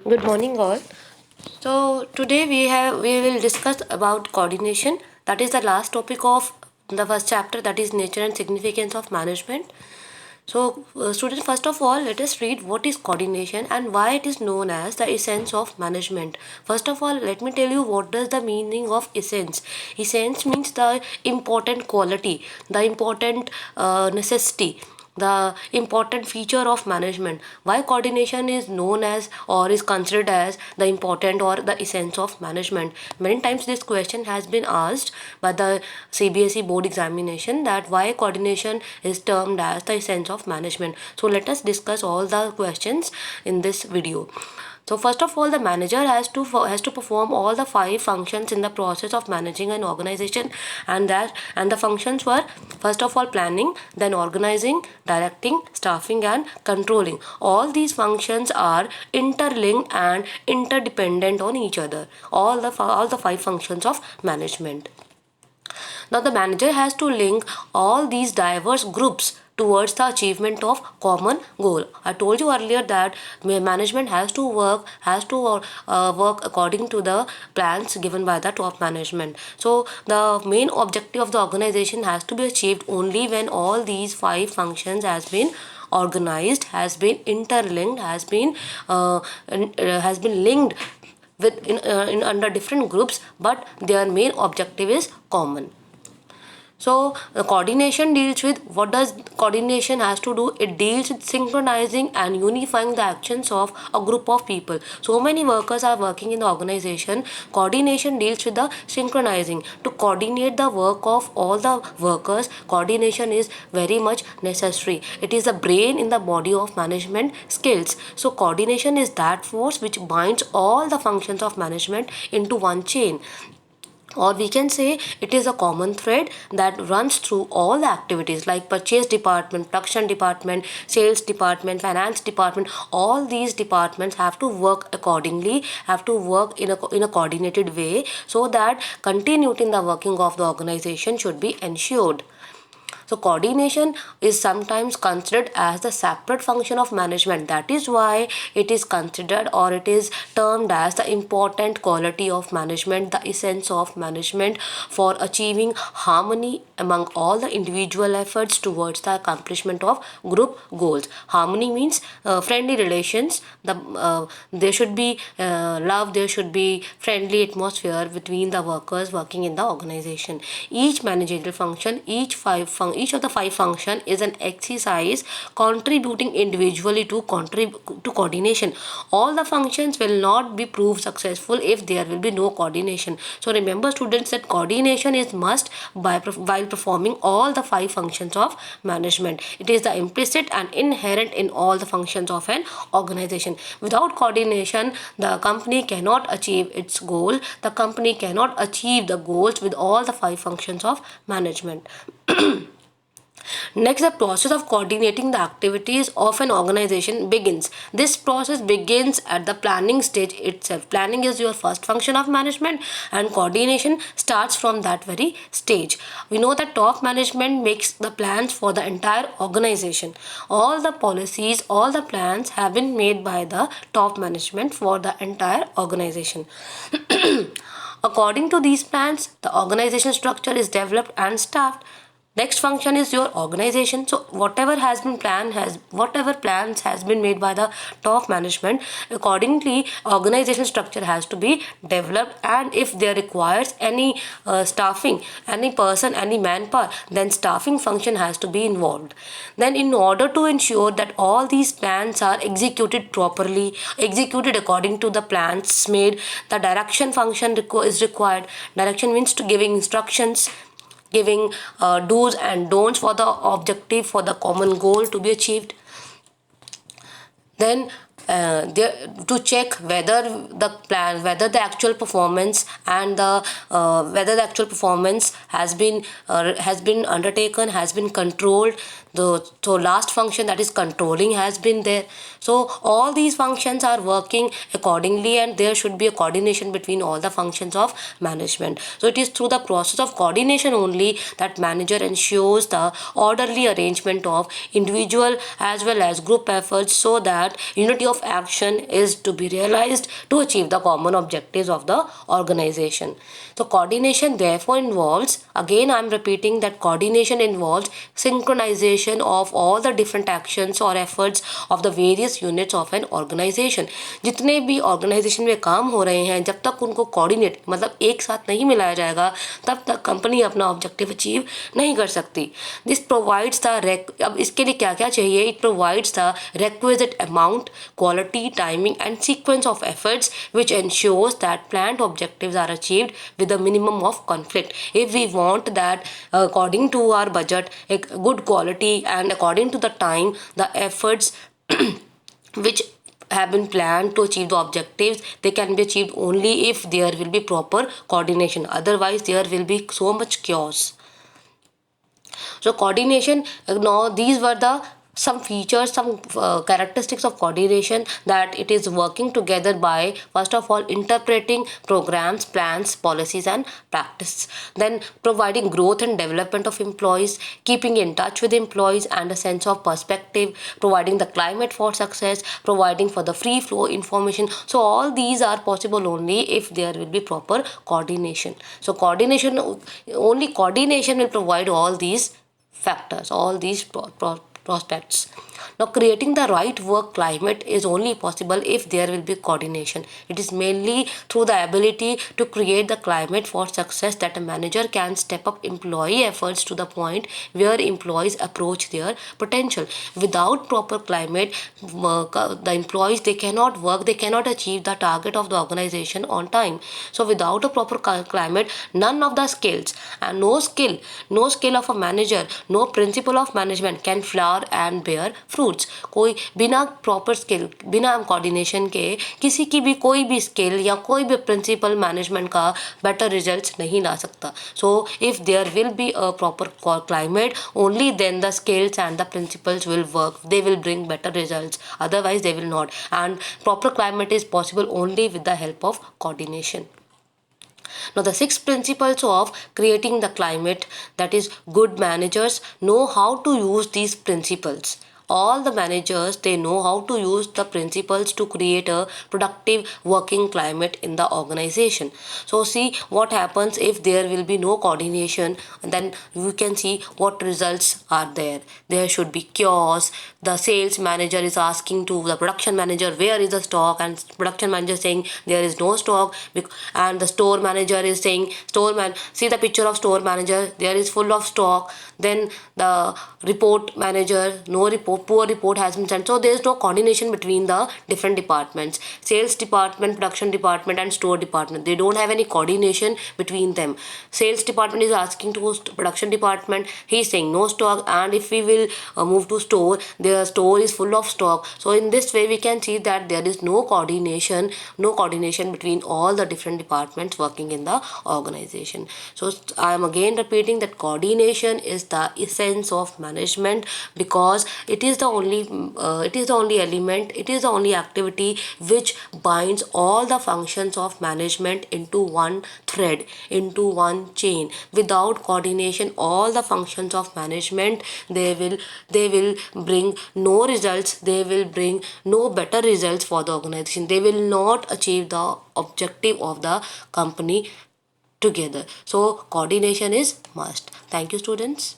Good morning, all. So today we will discuss about coordination. That is the last topic of the first chapter. That is nature and significance of management. So, students, first of all, let us read what is coordination and why it is known as the essence of management. First of all, let me tell you what does the meaning of essence. Essence means the important quality, the important necessity, the important feature of management. Why coordination is known as or is considered as the important or the essence of management. Many times this question has been asked by the CBSE board examination, that why coordination is termed as the essence of management. So let us discuss all the questions in this video. So first of all, the manager has to perform all the five functions in the process of managing an organization, and the functions were, first of all, planning, then organizing, directing, staffing, and controlling. All these functions are interlinked and interdependent on each other. All the five functions of management. Now, the manager has to link all these diverse groups towards the achievement of common goal. I told you earlier that management has to work according to the plans given by the top management. So the main objective of the organization has to be achieved only when all these five functions has been organized, has been interlinked, has been linked in under different groups, but their main objective is common. So coordination deals with, what does coordination has to do? It deals with synchronizing and unifying the actions of a group of people. So many workers are working in the organization. Coordination deals with the synchronizing. To coordinate the work of all the workers, coordination is very much necessary. It is the brain in the body of management skills. So coordination is that force which binds all the functions of management into one chain, or we can say it is a common thread that runs through all the activities like purchase department, production department, sales department, finance department. All these departments have to work accordingly, have to work in a coordinated way, so that continuity in the working of the organization should be ensured. So coordination is sometimes considered as the separate function of management. That is why it is considered, or it is termed as, the important quality of management, the essence of management for achieving harmony among all the individual efforts towards the accomplishment of group goals. Harmony means friendly relations. There should be love, there should be friendly atmosphere between the workers working in the organization. Each managerial function, each of the five function is an exercise contributing individually to coordination. All the functions will not be proved successful if there will be no coordination. So remember, students, that coordination is must while performing all the five functions of management. It is the implicit and inherent in all the functions of an organization. Without coordination, the company cannot achieve its goal. The company cannot achieve the goals with all the five functions of management. Next, the process of coordinating the activities of an organization begins. This process begins at the planning stage itself. Planning is your first function of management, and coordination starts from that very stage. We know that top management makes the plans for the entire organization. All the policies, all the plans have been made by the top management for the entire organization. According to these plans, the organization structure is developed and staffed. Next function is your organization. So whatever plans has been made by the top management, accordingly organization structure has to be developed, and if there requires any staffing, any person, any manpower, then staffing function has to be involved. Then, in order to ensure that all these plans are executed properly, executed according to the plans made, the direction function is required. Direction means to giving instructions, giving do's and don'ts for the objective, for the common goal to be achieved. Then to check whether the actual performance and the whether the actual performance has been undertaken, has been controlled. So last function, that is controlling, has been there. So all these functions are working accordingly, and there should be a coordination between all the functions of management. So it is through the process of coordination only that manager ensures the orderly arrangement of individual as well as group efforts, so that unity of action is to be realized to achieve the common objectives of the organization. So coordination therefore involves, again I am repeating that coordination involves synchronization of all the different actions or efforts of the various units of an organization. जितने भी organization में काम हो रहे हैं, जब तक उनको coordinate मतलब एक साथ नहीं मिलाया जाएगा, तब तक कंपनी अपना objective achieve नहीं कर सकती. This provides the अब इसके लिए क्या क्या चाहिए? It provides the requisite amount, quality, timing and sequence of efforts which ensures that planned objectives are achieved with a minimum of conflict. If we want that according to our budget, a good quality and according to the time, the efforts which have been planned to achieve the objectives, they can be achieved only if there will be proper coordination. Otherwise there will be so much chaos. So coordination, now these were the some features, some characteristics of coordination, that it is working together by first of all interpreting programs, plans, policies and practice, then providing growth and development of employees, keeping in touch with employees and a sense of perspective, providing the climate for success, providing for the free flow information. So all these are possible only if there will be proper coordination. So coordination, only coordination will provide all these factors, all these prospects. Now creating the right work climate is only possible if there will be coordination. It is mainly through the ability to create the climate for success that a manager can step up employee efforts to the point where employees approach their potential. Without proper climate, the employees, they cannot work, they cannot achieve the target of the organization on time. So without a proper climate, none of the skills and no skill of a manager, no principle of management can flower and bear fruits. कोई बिना proper skill, बिना coordination के किसी की भी कोई भी skill या कोई भी प्रिंसिपल मैनेजमेंट का बेटर रिजल्ट्स नहीं ला सकता. So if there will be a proper climate, only then the skills and the principles will work, they will bring better results, otherwise they will not. And proper climate is possible only with the help of coordination. Now the 6 principles of creating the climate, that is good managers know how to use these principles. All the managers, they know how to use the principles to create a productive working climate in the organization. So see what happens if there will be no coordination, and then you can see what results are there. There should be chaos. The sales manager is asking to the production manager where is the stock, and production manager saying there is no stock, and the store manager is saying, see the picture of store manager, there is full of stock. Then the report manager, no report, poor report has been sent. So there is no coordination between the different departments. Sales department, production department and store department, they don't have any coordination between them. Sales department is asking to production department, he is saying no stock, and if we will move to store, their store is full of stock. So in this way we can see that there is no coordination between all the different departments working in the organization. So I am again repeating that coordination is the essence of management, because it is the only element, it is the only activity which binds all the functions of management into one thread, into one chain. Without coordination, all the functions of management, they will bring no results, they will bring no better results for the organization. They will not achieve the objective of the company together. So coordination is must. Thank you, students.